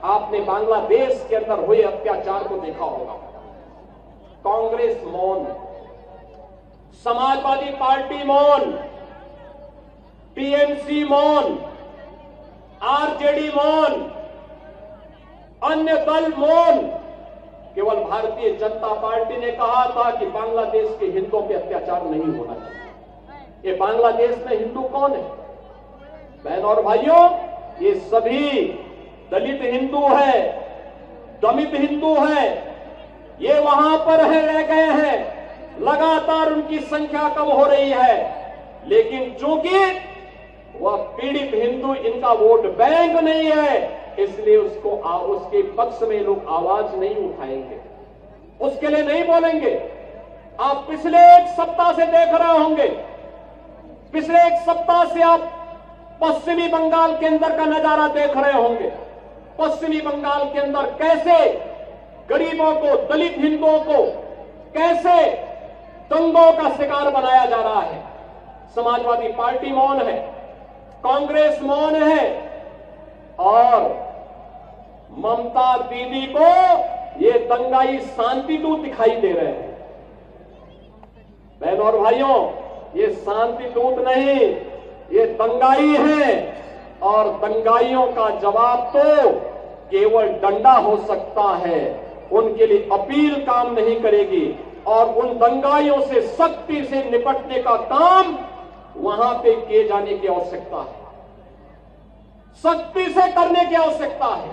आपने बांग्लादेश के अंदर हुए अत्याचार को देखा होगा। कांग्रेस मौन, समाजवादी पार्टी मौन, टीएमसी मौन, आरजेडी मौन, अन्य दल मौन। केवल भारतीय जनता पार्टी ने कहा था कि बांग्लादेश के हिंदुओं पे अत्याचार नहीं होना चाहिए। ये बांग्लादेश में हिंदू कौन है? बहन और भाइयों, ये सभी दलित हिंदू है, दमित हिंदू है। ये वहां पर रह गए हैं, लगातार उनकी संख्या कम हो रही है, लेकिन चूंकि वह पीड़ित हिंदू इनका वोट बैंक नहीं है, इसलिए उसके पक्ष में लोग आवाज नहीं उठाएंगे, उसके लिए नहीं बोलेंगे। आप पिछले एक सप्ताह से देख रहे होंगे, पिछले एक सप्ताह से आप पश्चिमी बंगाल के अंदर का नजारा देख रहे होंगे। पश्चिमी बंगाल के अंदर कैसे गरीबों को, दलित हिंदुओं को कैसे दंगों का शिकार बनाया जा रहा है। समाजवादी पार्टी मौन है, कांग्रेस मौन है, और ममता दीदी को ये दंगाई शांति दूत दिखाई दे रहे हैं। बहनों और भाइयों, ये शांति दूत नहीं, ये दंगाई है, और दंगाइयों का जवाब तो केवल डंडा हो सकता है। उनके लिए अपील काम नहीं करेगी, और उन दंगाइयों से सख्ती से निपटने का काम वहां पे किए जाने की आवश्यकता है, सख्ती से करने की आवश्यकता है।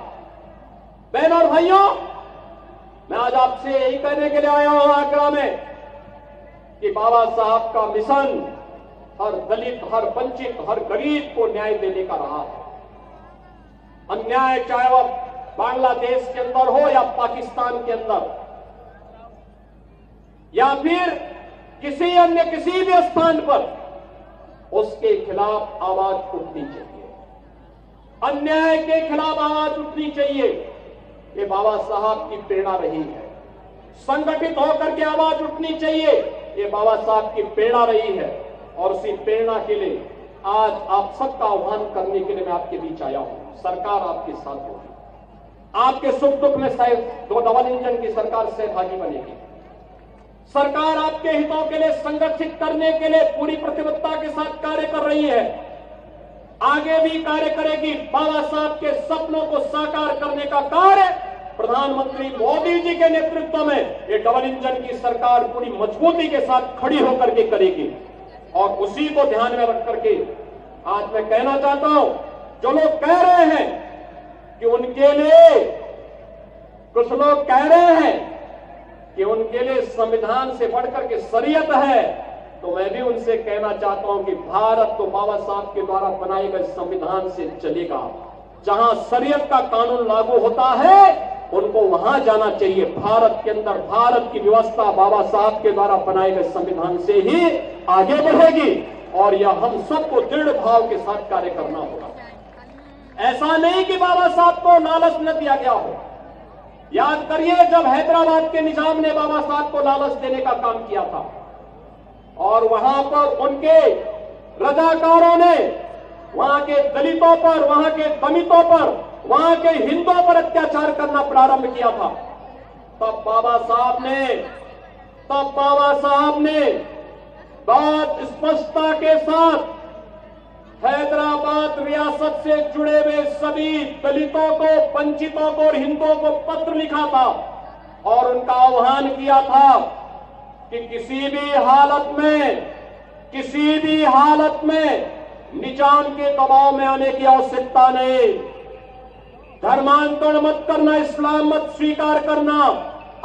बहनों और भाइयों, मैं आज आपसे यही कहने के लिए आया हूं आगरा में कि बाबा साहब का मिशन हर दलित, हर वंचित, हर गरीब को न्याय देने का रहा है। अन्याय चाहे वह बांग्लादेश के अंदर हो या पाकिस्तान के अंदर, या फिर किसी भी स्थान पर, उसके खिलाफ आवाज उठनी चाहिए, अन्याय के खिलाफ आवाज उठनी चाहिए। ये बाबा साहब की प्रेरणा रही है। संगठित होकर के आवाज उठनी चाहिए, ये बाबा साहब की प्रेरणा रही है। और उसी प्रेरणा के लिए आज आप सबका आह्वान करने के लिए मैं आपके बीच आया हूं। सरकार आपके साथ होगी, आपके सुख दुख में डबल इंजन की सरकार सहभागी बनेगी। सरकार आपके हितों के लिए संगठित करने के लिए पूरी प्रतिबद्धता के साथ कार्य कर रही है, आगे भी कार्य करेगी। बाबा साहब के सपनों को साकार करने का कार्य प्रधानमंत्री मोदी जी के नेतृत्व में ये डबल इंजन की सरकार पूरी मजबूती के साथ खड़ी होकर के करेगी। और उसी को ध्यान में रख करके आज मैं कहना चाहता हूं, जो लोग कह रहे हैं कि उनके लिए, कुछ लोग कह रहे हैं कि उनके लिए संविधान से बढ़कर के शरीयत है, तो मैं भी उनसे कहना चाहता हूं कि भारत तो बाबा साहब के द्वारा बनाए गए संविधान से चलेगा। जहां शरीयत का कानून लागू होता है, उनको वहां जाना चाहिए। भारत के अंदर भारत की व्यवस्था बाबा साहब के द्वारा बनाए गए संविधान से ही आगे बढ़ेगी, और यह हम सबको दृढ़ भाव के साथ कार्य करना होगा। ऐसा नहीं कि बाबा साहब को लालच न दिया गया हो। याद करिए, जब हैदराबाद के निजाम ने बाबा साहब को लालच देने का काम किया था, और वहां पर उनके रजाकारों ने वहां के दलितों पर, वहां के दमितों पर, वहां के हिंदुओं पर अत्याचार करना प्रारंभ किया था, तब बाबा साहब ने बहुत स्पष्टता के साथ हैदराबाद रियासत से जुड़े हुए सभी दलितों को, वंचितों को और हिंदुओं को पत्र लिखा था, और उनका आह्वान किया था कि किसी भी हालत में निजाम के दबाव में आने की आवश्यकता नहीं। धर्मांतरण मत करना, इस्लाम मत स्वीकार करना,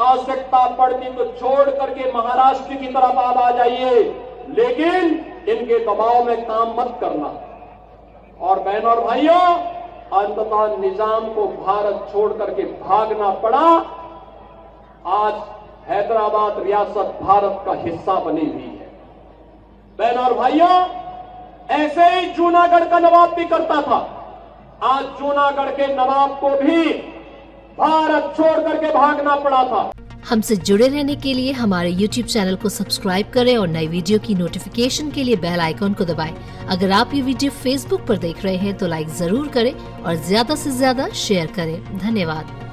आवश्यकता पड़ती तो छोड़ करके महाराष्ट्र की तरफ आप आ जाइए, लेकिन इनके दबाव में काम मत करना। और बहनों और भाइयों, अंततः निजाम को भारत छोड़ करके भागना पड़ा। आज हैदराबाद रियासत भारत का हिस्सा बनी हुई है। बहनों और भाइयों, ऐसे ही जूनागढ़ का नवाब भी करता था। आज जूनागढ़ के नवाब को भी भारत छोड़ करके भागना पड़ा था। हमसे जुड़े रहने के लिए हमारे YouTube चैनल को सब्सक्राइब करें और नई वीडियो की नोटिफिकेशन के लिए बेल आइकॉन को दबाएं। अगर आप ये वीडियो Facebook पर देख रहे हैं तो लाइक जरूर करें और ज्यादा से ज्यादा शेयर करें। धन्यवाद।